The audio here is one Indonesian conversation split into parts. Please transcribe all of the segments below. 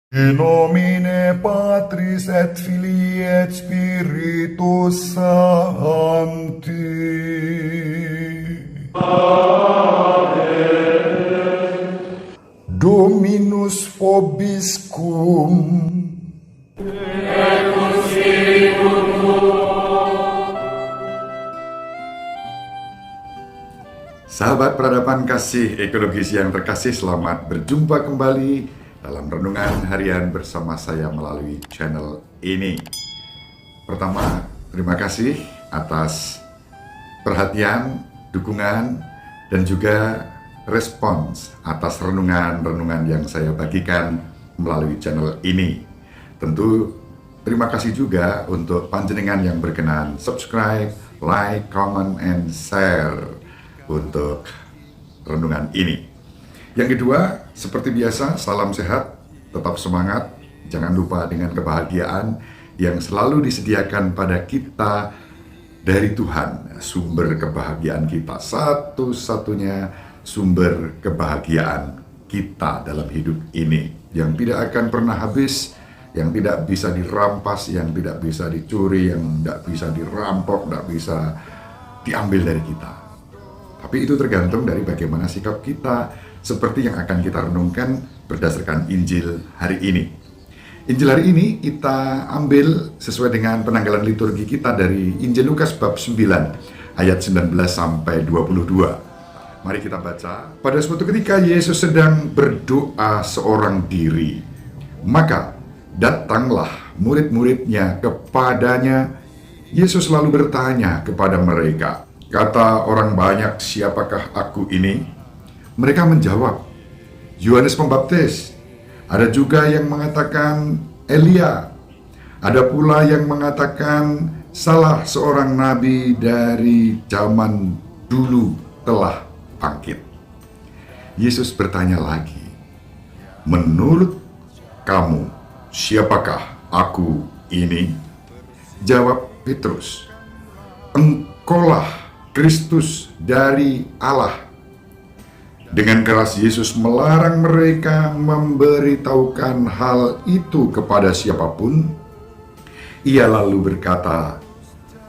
In nomine Patris et Filii et Spiritus Sancti. Dominus vobiscum. Sahabat peradaban kasih ekologis yang terkasih, selamat berjumpa kembali dalam renungan harian bersama saya melalui channel ini. Pertama, terima kasih atas perhatian, dukungan, dan juga respons atas renungan-renungan yang saya bagikan melalui channel ini. Tentu terima kasih juga untuk panjenengan yang berkenan subscribe, like, comment, and share untuk renungan ini. Yang kedua, seperti biasa, salam sehat, tetap semangat, jangan lupa dengan kebahagiaan yang selalu disediakan pada kita dari Tuhan. Sumber kebahagiaan kita, satu-satunya sumber kebahagiaan kita dalam hidup ini, yang tidak akan pernah habis, yang tidak bisa dirampas, yang tidak bisa dicuri, yang tidak bisa dirampok, tidak bisa diambil dari kita. Tapi itu tergantung dari bagaimana sikap kita, seperti yang akan kita renungkan berdasarkan Injil hari ini. Injil hari ini kita ambil sesuai dengan penanggalan liturgi kita dari Injil Lukas bab 9 ayat 19 sampai 22. Mari kita baca. Pada suatu ketika Yesus sedang berdoa seorang diri, maka datanglah murid-muridnya kepadanya. Yesus lalu bertanya kepada mereka, "Kata orang banyak, siapakah aku ini?" Mereka menjawab, "Yohanes Pembaptis." Ada juga yang mengatakan Elia. Ada pula yang mengatakan salah seorang nabi dari zaman dulu telah bangkit. Yesus bertanya lagi, "Menurut kamu, siapakah aku ini?" Jawab Petrus, "Engkaulah Kristus dari Allah." Dengan keras Yesus melarang mereka memberitahukan hal itu kepada siapapun. Ia lalu berkata,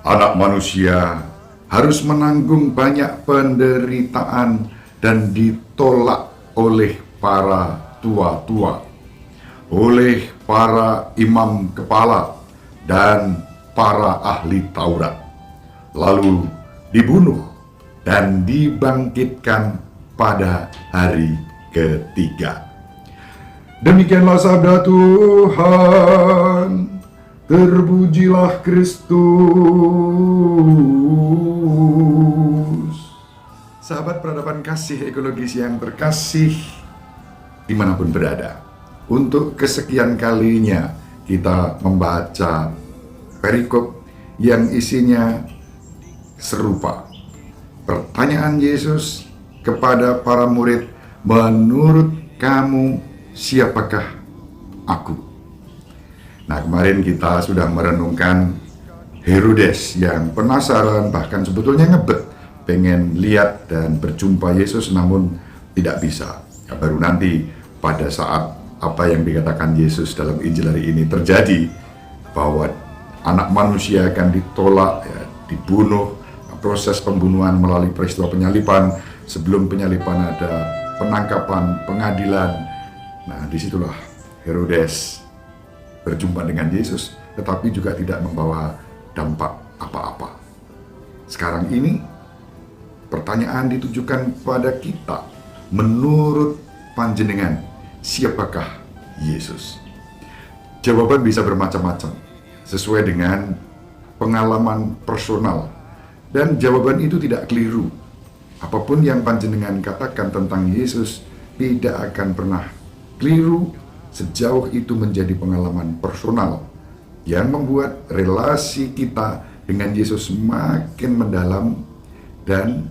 "Anak manusia harus menanggung banyak penderitaan dan ditolak oleh para tua-tua, oleh para imam kepala dan para ahli Taurat, lalu dibunuh dan dibangkitkan pada hari ketiga." Demikianlah sabda Tuhan. Terpujilah Kristus. Sahabat peradaban kasih ekologis yang terkasih dimanapun berada, untuk kesekian kalinya kita membaca perikop yang isinya serupa. Pertanyaan Yesus kepada para murid, "Menurut kamu, siapakah aku?" Nah, kemarin kita sudah merenungkan Herodes yang penasaran, bahkan sebetulnya ngebet, pengen lihat dan berjumpa Yesus, namun tidak bisa. Baru nanti pada saat apa yang dikatakan Yesus dalam Injil hari ini terjadi, bahwa anak manusia akan ditolak, dibunuh, proses pembunuhan melalui peristiwa penyaliban. Sebelum penyaliban ada penangkapan, pengadilan. Nah, disitulah Herodes berjumpa dengan Yesus, tetapi juga tidak membawa dampak apa-apa. Sekarang ini, pertanyaan ditujukan pada kita. Menurut panjenengan, siapakah Yesus? Jawaban bisa bermacam-macam, sesuai dengan pengalaman personal. Dan jawaban itu tidak keliru. Apapun yang panjenengan katakan tentang Yesus tidak akan pernah keliru sejauh itu menjadi pengalaman personal yang membuat relasi kita dengan Yesus makin mendalam, dan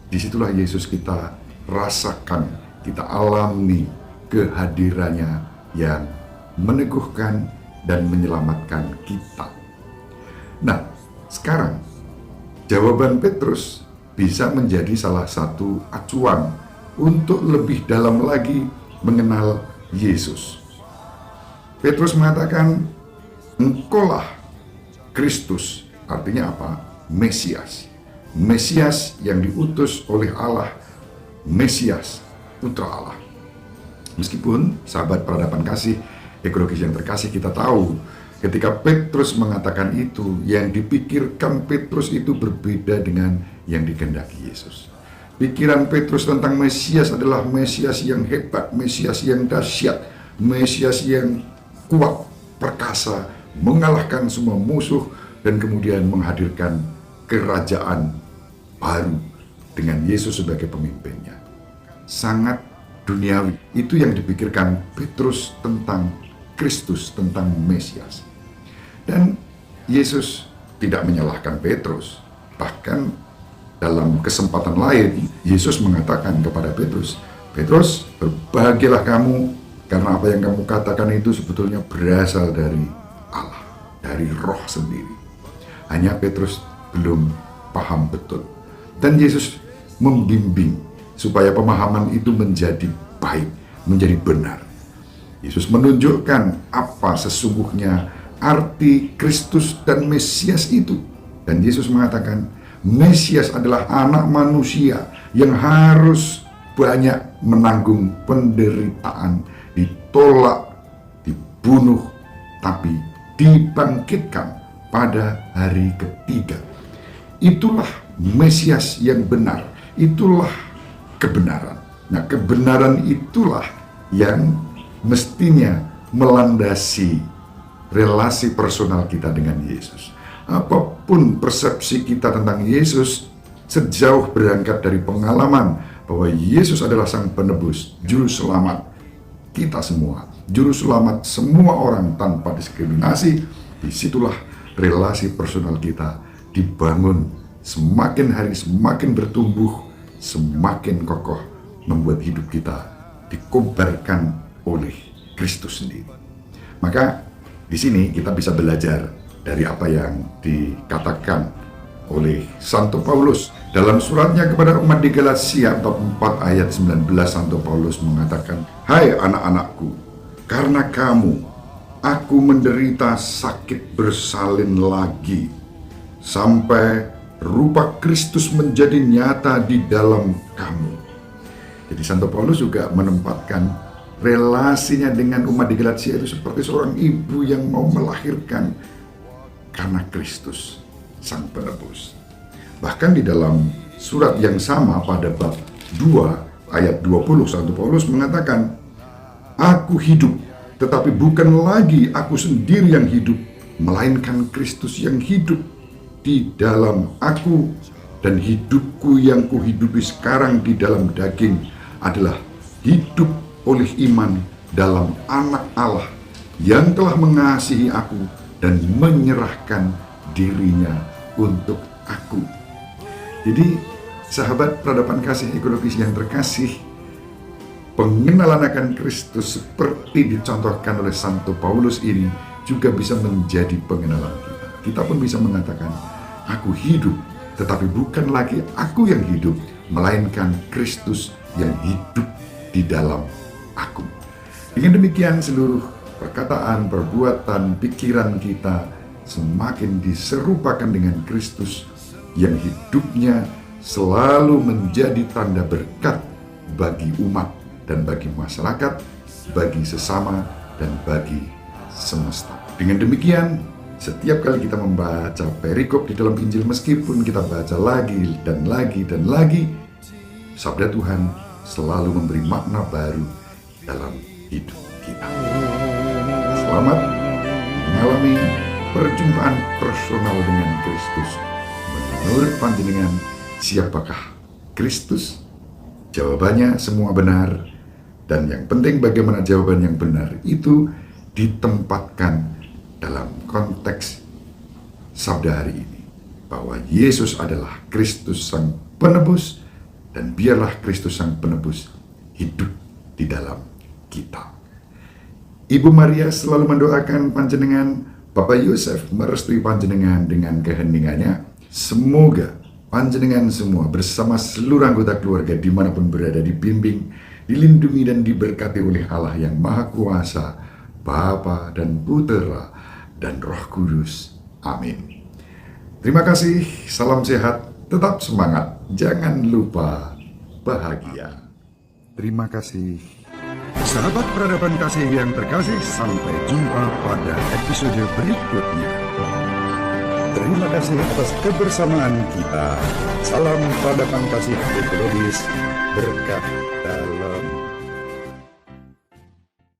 disitulah Yesus kita rasakan, kita alami kehadirannya yang meneguhkan dan menyelamatkan kita. Nah, sekarang jawaban Petrus bisa menjadi salah satu acuan untuk lebih dalam lagi mengenal Yesus. Petrus mengatakan, engkaulah Kristus. Artinya apa? Mesias. Mesias yang diutus oleh Allah. Mesias, putra Allah. Meskipun sahabat peradaban kasih, ekologis yang terkasih, kita tahu ketika Petrus mengatakan itu, yang dipikirkan Petrus itu berbeda dengan yang dikehendaki Yesus. Pikiran Petrus tentang Mesias adalah Mesias yang hebat, Mesias yang dahsyat, Mesias yang kuat, perkasa, mengalahkan semua musuh, dan kemudian menghadirkan kerajaan baru dengan Yesus sebagai pemimpinnya. Sangat duniawi. Itu yang dipikirkan Petrus tentang Kristus, tentang Mesias. Dan Yesus tidak menyalahkan Petrus. Bahkan dalam kesempatan lain, Yesus mengatakan kepada Petrus, Petrus, berbahagialah kamu, karena apa yang kamu katakan itu sebetulnya berasal dari Allah, dari Roh sendiri. Hanya Petrus belum paham betul. Dan Yesus membimbing supaya pemahaman itu menjadi baik, menjadi benar. Yesus menunjukkan apa sesungguhnya arti Kristus dan Mesias itu. Dan Yesus mengatakan, Mesias adalah anak manusia yang harus banyak menanggung penderitaan, ditolak, dibunuh, tapi dibangkitkan pada hari ketiga. Itulah Mesias yang benar, itulah kebenaran. Nah, kebenaran itulah yang mestinya melandasi relasi personal kita dengan Yesus. Apapun persepsi kita tentang Yesus, sejauh berangkat dari pengalaman bahwa Yesus adalah Sang Penebus, Juru Selamat kita semua, Juru Selamat semua orang tanpa diskriminasi, disitulah relasi personal kita dibangun semakin hari semakin bertumbuh, semakin kokoh, membuat hidup kita dikobarkan oleh Kristus sendiri. Maka di sini kita bisa belajar dari apa yang dikatakan oleh Santo Paulus dalam suratnya kepada umat di Galatia bab 4 ayat 19. Santo Paulus mengatakan, hai anak-anakku, karena kamu aku menderita sakit bersalin lagi sampai rupa Kristus menjadi nyata di dalam kamu. Jadi Santo Paulus juga menempatkan relasinya dengan umat di Galatia itu seperti seorang ibu yang mau melahirkan karena Kristus, Sang Penebus. Bahkan di dalam surat yang sama pada bab 2 ayat 20, Santo Paulus mengatakan, aku hidup, tetapi bukan lagi aku sendiri yang hidup, melainkan Kristus yang hidup di dalam aku, dan hidupku yang kuhidupi sekarang di dalam daging adalah hidup oleh iman dalam Anak Allah yang telah mengasihi aku dan menyerahkan dirinya untuk aku. Jadi sahabat peradaban kasih ekologis yang terkasih, pengenalan akan Kristus seperti dicontohkan oleh Santo Paulus ini juga bisa menjadi pengenalan kita. Kita pun bisa mengatakan, aku hidup, tetapi bukan lagi aku yang hidup, melainkan Kristus yang hidup di dalam aku. Dengan demikian seluruh perkataan, perbuatan, pikiran kita semakin diserupakan dengan Kristus yang hidupnya selalu menjadi tanda berkat bagi umat dan bagi masyarakat, bagi sesama dan bagi semesta. Dengan demikian, setiap kali kita membaca perikop di dalam Injil, meskipun kita baca lagi dan lagi dan lagi, sabda Tuhan selalu memberi makna baru dalam hidup kita. Selamat mengalami perjumpaan personal dengan Kristus. Menurut panjenengan, siapakah Kristus? Jawabannya semua benar, dan yang penting bagaimana jawaban yang benar itu ditempatkan dalam konteks sabda hari ini, bahwa Yesus adalah Kristus Sang Penebus, dan biarlah Kristus Sang Penebus hidup di dalam kita. Ibu Maria selalu mendoakan panjenengan, Bapak Yosef merestui panjenengan dengan keheningannya. Semoga panjenengan semua bersama seluruh anggota keluarga dimanapun berada dibimbing, dilindungi dan diberkati oleh Allah yang Maha Kuasa, Bapa dan Putera dan Roh Kudus. Amin. Terima kasih, salam sehat, tetap semangat, jangan lupa bahagia. Terima kasih. Sahabat peradaban kasih yang terkasih, sampai jumpa pada episode berikutnya. Terima kasih atas kebersamaan kita. Salam peradaban kasih ekologis, berkah dalam